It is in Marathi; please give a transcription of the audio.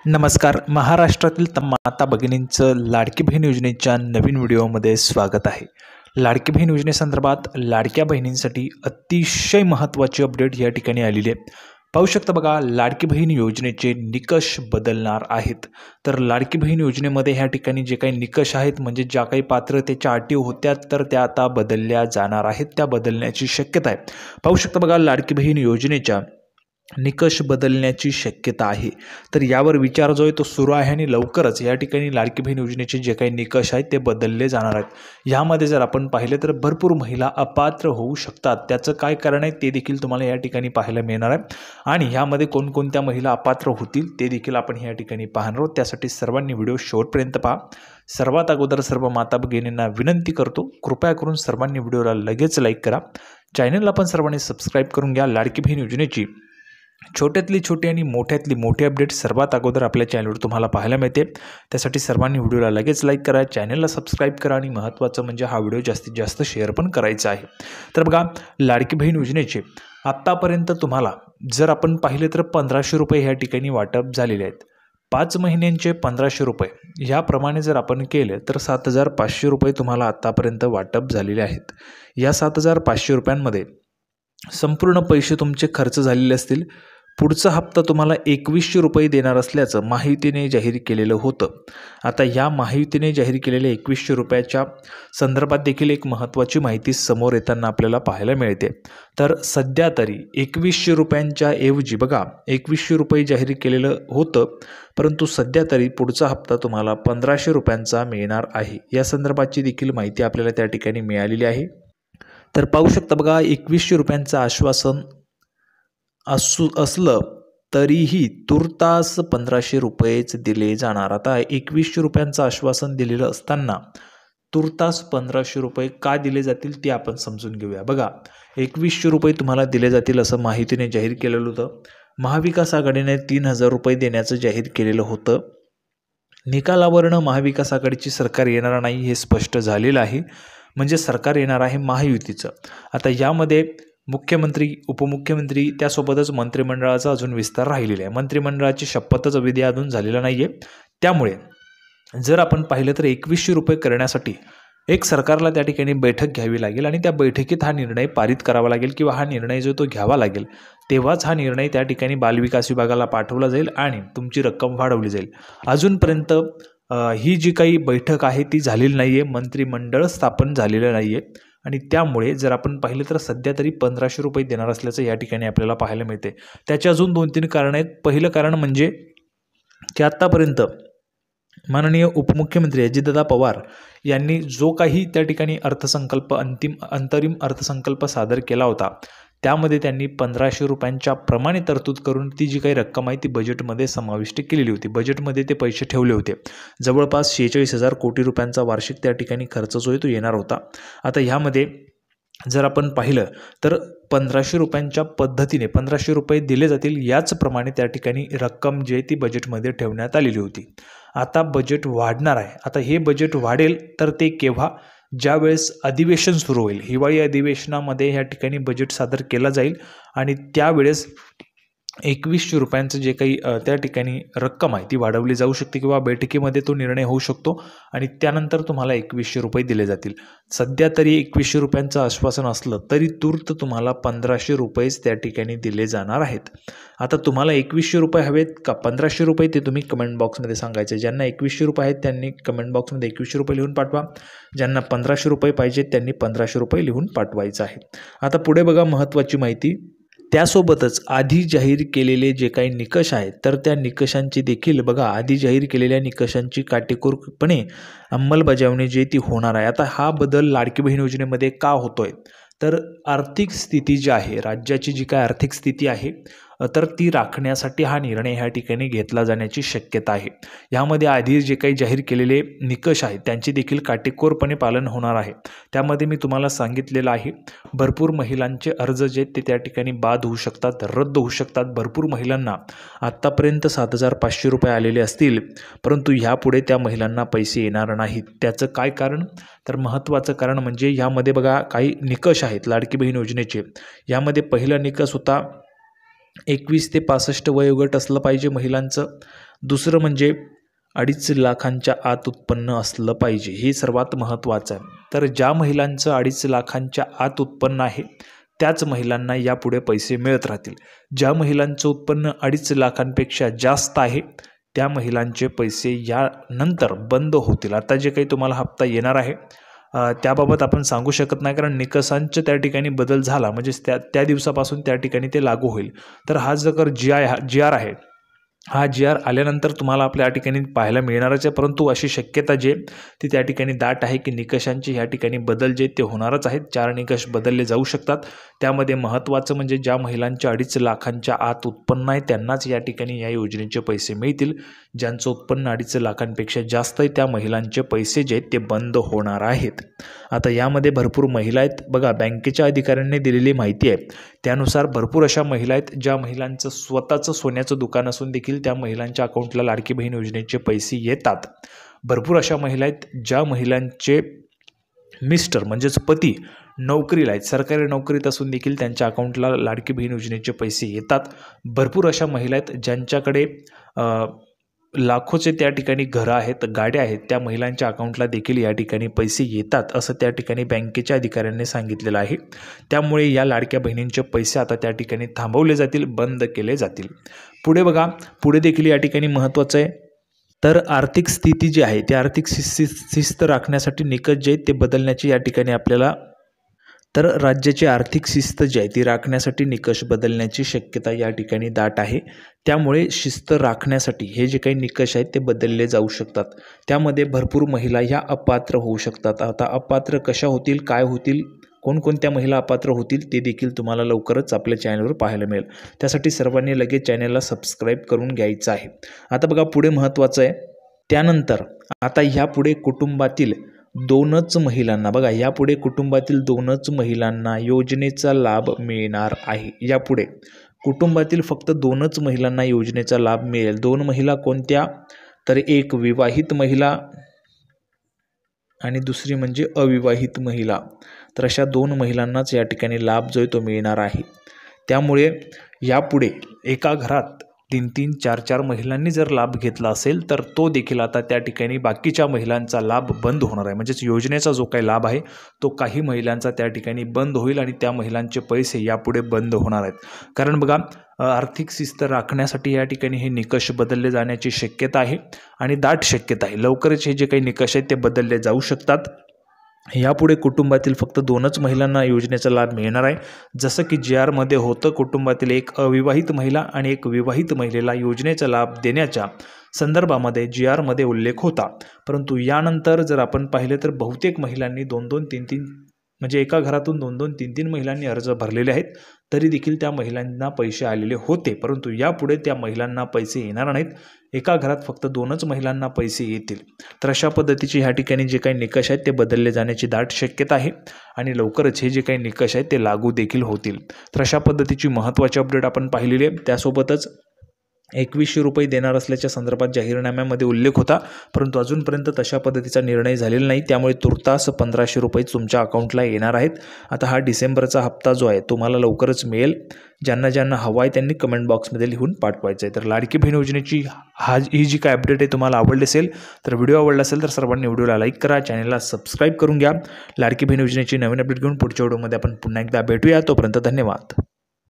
नमस्कार. महाराष्ट्रातील माता भगिनींचं लाडकी बहीण योजनेच्या नवीन व्हिडिओमध्ये स्वागत आहे. लाडकी बहीण योजनेसंदर्भात लाडक्या बहिणींसाठी अतिशय महत्त्वाची अपडेट या ठिकाणी आलेली आहे. पाहू शकता बघा, लाडकी बहीण योजनेचे निकष बदलणार आहेत. तर लाडकी बहीण योजनेमध्ये ह्या ठिकाणी जे काही निकष आहेत, म्हणजे ज्या काही पात्रतेच्या अटी होत्या तर त्या आता बदलल्या जाणार आहेत, त्या बदलण्याची शक्यता आहे. पाहू शकता बघा, लाडकी बहीण योजनेच्या निकष बदलण्याची शक्यता आहे. तर यावर विचार जो आहे तो सुरू आहे आणि लवकरच या ठिकाणी लाडकी बहीण योजनेचे जे काही निकष आहेत ते बदलले जाणार आहेत. यामध्ये जर आपण पाहिलं तर भरपूर महिला अपात्र होऊ शकतात. त्याचं काय कारण आहे ते देखील तुम्हाला या ठिकाणी पाहायला मिळणार आहे आणि यामध्ये कोणकोणत्या महिला अपात्र होतील ते देखील आपण या ठिकाणी पाहणार आहोत. त्यासाठी सर्वांनी व्हिडिओ शेवटपर्यंत पहा. सर्वात अगोदर सर्व माता भगिनींना विनंती करतो, कृपया करून सर्वांनी व्हिडिओला लगेच लाईक करा. चॅनलला पण सर्वांनी सबस्क्राईब करून घ्या. लाडकी बहीण योजनेची छोट्यातली छोटी आणि मोठ्यातली मोठी अपडेट सर्वात अगोदर आपल्या चॅनलवर तुम्हाला पाहायला मिळते. त्यासाठी सर्वांनी व्हिडिओला लगेच लाईक करा, चॅनलला सबस्क्राईब करा आणि महत्त्वाचं म्हणजे हा व्हिडिओ जास्तीत जास्त शेअर पण करायचा आहे. तर बघा, लाडकी बहीण योजनेचे आत्तापर्यंत तुम्हाला जर आपण पाहिले तर 1500 रुपये ह्या ठिकाणी वाटप झालेले आहेत. 5 महिन्यांचे 1500 रुपये याप्रमाणे जर आपण केले तर 7500 रुपये तुम्हाला आत्तापर्यंत वाटप झालेले आहेत. या 7500 रुपयांमध्ये संपूर्ण पैसे तुमचे खर्च झालेले असतील. पुढचा हप्ता तुम्हाला 2100 रुपये देणार असल्याचं महायुतीने जाहीर केलेलं होतं. आता या महायुतीने जाहीर केलेल्या 2100 रुपयाच्या संदर्भात देखील एक महत्त्वाची माहिती समोर येताना आपल्याला पाहायला मिळते. तर सध्या तरी 2100 रुपयांच्या ऐवजी बघा, 2100 रुपये जाहीर केलेलं होतं, परंतु सध्या तरी पुढचा हप्ता तुम्हाला 1500 रुपयांचा मिळणार आहे. या संदर्भाची देखील माहिती आपल्याला त्या ठिकाणी मिळालेली आहे. तर पाहू शकता बघा, 2100 रुपयांचं आश्वासन असलं तरीही तुर्तास 1500 रुपयेच दिले जाणार. आता 2100 रुपयांचं आश्वासन दिलेलं असताना तुर्तास 1500 रुपये का दिले जातील ते आपण समजून घेऊया. बघा, 2100 रुपये तुम्हाला दिले जातील असं माहितीने जाहीर केलेलं होतं. महाविकास आघाडीने 3000 रुपये देण्याचं जाहीर केलेलं होतं. निकालावरनं महाविकास आघाडीची सरकार येणार नाही हे स्पष्ट झालेलं आहे. म्हणजे सरकार येणार आहे महायुतीचं. आता यामध्ये मुख्यमंत्री, उपमुख्यमंत्री त्यासोबतच मंत्रिमंडळाचा अजून विस्तार राहिलेला आहे. मंत्रिमंडळाची शपथच विधी अजून झालेला नाही आहे. त्यामुळे जर आपण पाहिलं तर 2100 रुपये करण्यासाठी एक सरकारला त्या ठिकाणी बैठक घ्यावी लागेल आणि त्या बैठकीत हा निर्णय पारित करावा लागेल किंवा हा निर्णय जो तो घ्यावा लागेल. तेव्हाच हा निर्णय त्या ठिकाणी बालविकास विभागाला पाठवला जाईल आणि तुमची रक्कम वाढवली जाईल. अजूनपर्यंत ही जी काही बैठक आहे ती झालेली नाही आहे, मंत्रिमंडळ स्थापन झालेलं नाही आहे आणि त्यामुळे जर आपण पाहिलं तर सध्या तरी 1500 रुपये देणार असल्याचं या ठिकाणी आपल्याला पाहायला मिळते. त्याचे अजून 2-3 कारणं आहेत. पहिलं कारण म्हणजे की आत्तापर्यंत माननीय उपमुख्यमंत्री अजितदादा पवार यांनी जो काही त्या ठिकाणी अर्थसंकल्प अंतरिम अर्थसंकल्प सादर केला होता त्यामध्ये त्यांनी 1500 रुपयांच्या प्रमाणे तरतूद करून ती जी काही रक्कम आहे ती बजेटमध्ये समाविष्ट केलेली होती. बजेटमध्ये ते पैसे ठेवले होते. जवळपास 46,000 कोटी रुपयांचा वार्षिक त्या ठिकाणी खर्च जो आहे तो येणार होता. आता ह्यामध्ये जर आपण पाहिलं तर 1500 रुपयांच्या पद्धतीने 1500 रुपये दिले जातील. याचप्रमाणे त्या ठिकाणी रक्कम जी आहे ती बजेटमध्ये ठेवण्यात आलेली होती. आता बजेट वाढणार आहे. आता हे बजेट वाढेल तर ते केव्हा? ज्यावेळेस अधिवेशन सुरू होईल, हिवाळी अधिवेशनामध्ये ह्या ठिकाणी बजेट सादर केला जाईल आणि त्यावेळेस 2100 रुपयांचं जे काही त्या ठिकाणी रक्कम आहे ती वाढवली जाऊ शकते किंवा बैठकीमध्ये तो निर्णय होऊ शकतो आणि त्यानंतर तुम्हाला 2100 रुपये दिले जातील. सध्या तरी 2100 रुपयांचं आश्वासन असलं तरी तूर्त तुम्हाला 1500 रुपयेच त्या ठिकाणी दिले जाणार आहेत. आता तुम्हाला 2100 रुपये हवेत का 1500 रुपये ते तुम्ही कमेंट बॉक्समध्ये सांगायचे. ज्यांना 2100 रुपये आहेत त्यांनी कमेंट बॉक्समध्ये 2100 रुपये लिहून पाठवा. ज्यांना 1500 रुपये पाहिजेत त्यांनी 1500 रुपये लिहून पाठवायचं आहे. आता पुढे बघा, महत्त्वाची माहिती. त्यासोबतच आधी जाहीर केलेले जे काही निकष आहेत तर त्या निकषांची देखील बघा, आधी जाहीर केलेल्या निकषांची काटेकोरपणे अंमलबजावणी जी ती होणार आहे. आता हा बदल लाडकी बहीण योजनेमध्ये का होतोय तर आर्थिक स्थिती जी आहे, राज्याची जी काय आर्थिक स्थिती आहे तर ती राखण्यासाठी हा निर्णय ह्या ठिकाणी घेतला जाण्याची शक्यता आहे. यामध्ये आधी जे काही जाहीर केलेले निकष आहेत त्यांचे देखील काटेकोरपणे पालन होणार आहे. त्यामध्ये मी तुम्हाला सांगितलेलं आहे, भरपूर महिलांचे अर्ज जे ते त्या ठिकाणी बाद होऊ शकतात, रद्द होऊ शकतात. भरपूर महिलांना आत्तापर्यंत 7500 रुपये आलेले असतील, परंतु ह्यापुढे त्या महिलांना पैसे येणार नाहीत. त्याचं काय कारण? तर महत्त्वाचं कारण म्हणजे यामध्ये बघा काही निकष आहेत लाडकी बहीण योजनेचे. यामध्ये पहिला निकष होता 21 ते 65 वयोगट असलं पाहिजे महिलांचं. दुसरं म्हणजे 2.5 लाखांच्या आत उत्पन्न असलं पाहिजे, हे सर्वात महत्त्वाचं आहे. तर ज्या महिलांचं 2.5 लाखांच्या आत उत्पन्न आहे त्याच महिलांना यापुढे पैसे मिळत राहतील. ज्या महिलांचं उत्पन्न 2.5 लाखांपेक्षा जास्त आहे त्या महिलांचे पैसे यानंतर बंद होतील. आता जे काही तुम्हाला हप्ता येणार आहे त्याबाबत आपण सांगू शकत नाही, कारण निकषांच्या त्या ठिकाणी बदल झाला म्हणजे त्या दिवसापासून त्या ठिकाणी ते लागू होईल. तर हा जर जी आर आहे, हा जी आर आल्यानंतर तुम्हाला आपल्या या ठिकाणी पाहायला मिळणारच आहे. परंतु अशी शक्यता जे ती त्या ठिकाणी दाट आहे की निकषांचे ह्या ठिकाणी बदल जे ते होणारच आहेत. 4 निकष बदलले जाऊ शकतात. त्यामध्ये महत्त्वाचं म्हणजे ज्या महिलांच्या 2.5 लाखांच्या आत उत्पन्न आहे त्यांनाच या ठिकाणी या योजनेचे पैसे मिळतील. ज्यांचं उत्पन्न 2.5 लाखांपेक्षा जास्त आहे त्या महिलांचे पैसे जे ते बंद होणार आहेत. आता यामध्ये भरपूर महिला आहेत. बघा, बँकेच्या अधिकाऱ्यांनी दिलेली माहिती आहे त्यानुसार भरपूर अशा महिला आहेत ज्या महिलांचं स्वतःचं सोन्याचं दुकान असून देखील त्या महिलांच्या अकाउंटला लाडकी बहीण योजनेचे पैसे येतात. भरपूर अशा महिला आहेत ज्या महिलांचे मिस्टर म्हणजेच पती नोकरीला आहेत, सरकारी नोकरीत असून देखील त्यांच्या अकाउंटला लाडकी बहीण योजनेचे पैसे येतात. भरपूर अशा महिला आहेत ज्यांच्याकडे लाखोचे त्या ठिकाणी घरं आहेत, गाड्या आहेत, त्या महिलांच्या अकाउंटला देखील या ठिकाणी पैसे येतात असं त्या ठिकाणी बँकेच्या अधिकाऱ्यांनी सांगितलेलं आहे. त्यामुळे या लाडक्या बहिणींचे पैसे आता त्या ठिकाणी थांबवले जातील, बंद केले जातील. पुढे बघा, पुढे देखील या ठिकाणी महत्त्वाचं आहे. तर आर्थिक स्थिती जी आहे ती आर्थिक शिस्त राखण्यासाठी निकष जे आहेत ते बदलण्याची या ठिकाणी आपल्याला तर राज्याची आर्थिक शिस्त जी आहे ती राखण्यासाठी निकष बदलण्याची शक्यता या ठिकाणी दाट आहे. त्यामुळे शिस्त राखण्यासाठी हे जे काही निकष आहेत ते बदलले जाऊ शकतात. त्यामध्ये भरपूर महिला ह्या अपात्र होऊ शकतात. आता अपात्र कशा होतील, काय होतील, कोणकोणत्या महिला अपात्र होतील ते देखील तुम्हाला लवकरच आपल्या चॅनलवर पाहायला मिळेल. त्यासाठी सर्वांनी लगेच चॅनलला सबस्क्राईब करून घ्यायचं आहे. आता बघा, पुढे महत्त्वाचं आहे. त्यानंतर आता ह्यापुढे कुटुंबातील 2च महिलांना, बघा यापुढे कुटुंबातील 2च महिलांना योजनेचा लाभ मिळणार आहे. यापुढे कुटुंबातील फक्त 2च महिलांना योजनेचा लाभ मिळेल. 2 महिला कोणत्या, तर एक विवाहित महिला आणि दुसरी म्हणजे अविवाहित महिला. तर अशा 2 महिलांनाच या ठिकाणी लाभ जो आहे तो मिळणार आहे. त्यामुळे यापुढे एका घरात 3-3, 4-4 महिलांनी जर लाभ घेतला असेल तर तो देखील आता त्या ठिकाणी बाकीच्या महिलांचा लाभ बंद होणार आहे. म्हणजेच योजनेचा जो काही लाभ आहे तो काही महिलांचा त्या ठिकाणी बंद होईल आणि त्या महिलांचे पैसे यापुढे बंद होणार आहेत. कारण बघा, आर्थिक शिस्त राखण्यासाठी या ठिकाणी हे निकष बदलले जाण्याची शक्यता आहे आणि दाट शक्यता आहे. लवकरच हे जे काही निकष आहेत ते बदलले जाऊ शकतात. यापुढे कुटुंबातील फक्त 2च महिलांना योजनेचा लाभ मिळणार आहे. जसं की जी आरमध्ये होतं, कुटुंबातील एक अविवाहित महिला आणि एक विवाहित महिलेला योजनेचा लाभ देण्याच्या संदर्भामध्ये जी आरमध्ये उल्लेख होता. परंतु यानंतर जर आपण पाहिले तर बहुतेक महिलांनी 2-2, 3-3 म्हणजे एका घरातून 2-2, 3-3 महिलांनी अर्ज भरलेले आहेत. तरी देखील त्या महिलांना पैसे आलेले होते. परंतु यापुढे त्या महिलांना पैसे येणार नाहीत. एका घरात फक्त 2च महिलांना पैसे येतील. तर अशा पद्धतीचे ह्या ठिकाणी जे काही निकष आहेत ते बदलले जाण्याची दाट शक्यता आहे आणि लवकरच हे जे काही निकष आहेत ते लागू देखील होतील. तर अशा पद्धतीची महत्त्वाची अपडेट आपण पाहिलेली आहे. त्यासोबतच 2100 रुपये देणार असल्याच्या संदर्भात जाहीरनाम्यामध्ये उल्लेख होता, परंतु अजूनपर्यंत तशा पद्धतीचा निर्णय झालेला नाही. त्यामुळे तुर्तास 1500 रुपये तुमच्या अकाउंटला येणार आहेत. आता हा डिसेंबरचा हप्ता जो आहे तुम्हाला लवकरच मिळेल. ज्यांना हवा आहे त्यांनी कमेंट बॉक्समध्ये लिहून पाठवायचं आहे. तर लाडकी बहीण योजनेची ही जी काय अपडेट आहे तुम्हाला आवडली असेल तर व्हिडिओ आवडला असेल तर सर्वांनी व्हिडिओला लाईक करा, चॅनलला सबस्क्राईब करून घ्या. लाडकी बहीण योजनेची नवीन अपडेट घेऊन पुढच्या व्हिडिओमध्ये आपण पुन्हा एकदा भेटूया. तोपर्यंत धन्यवाद.